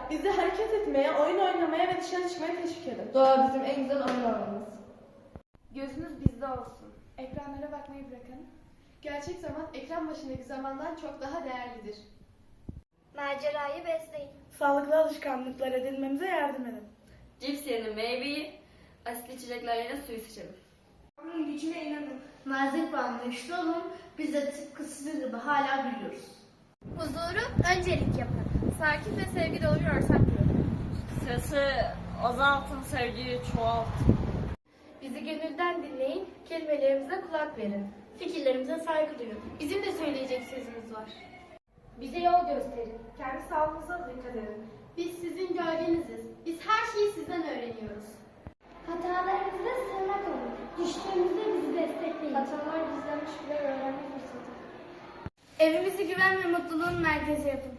bizi hareket etmeye, oyun oynamaya ve dışarı çıkmaya teşvik edin. Doğa bizim en güzel oyun alanımız. Gözünüz bizde olsun. Ekranlara bakmayı bırakın. Gerçek zaman ekran başındaki zamandan çok daha değerlidir. Macerayı besleyin. Sağlıklı alışkanlıklar edinmemize yardım edin. Cips yerine meyveyi, asitli içecekler yerine suyu seçelim. Onun gücüne inanın. Nazik ve anlayışlı olun. Biz de tıpkı sizin gibi hala büyüyoruz. Huzuru öncelik yapın. Sakin ve sevgi dolu bir ortam kurun. Sesi azaltın, sevgiyi çoğaltın. Bizi gönülden dinleyin, kelimelerimize kulak verin. Fikirlerimize saygı duyun. Bizim de söyleyecek sözümüz var. Bize yol gösterin. Kendi sağlığınıza dikkat edin. Biz sizin gölgeniziz. Biz her şeyi sizden öğreniyoruz. Hatalarımızda sığınak olun. Düştüğümüzde bizi destekleyin. Hatalar gizlenmiş birer öğrenme fırsatı. Evimizi güven ve mutluluğun merkezi yapın.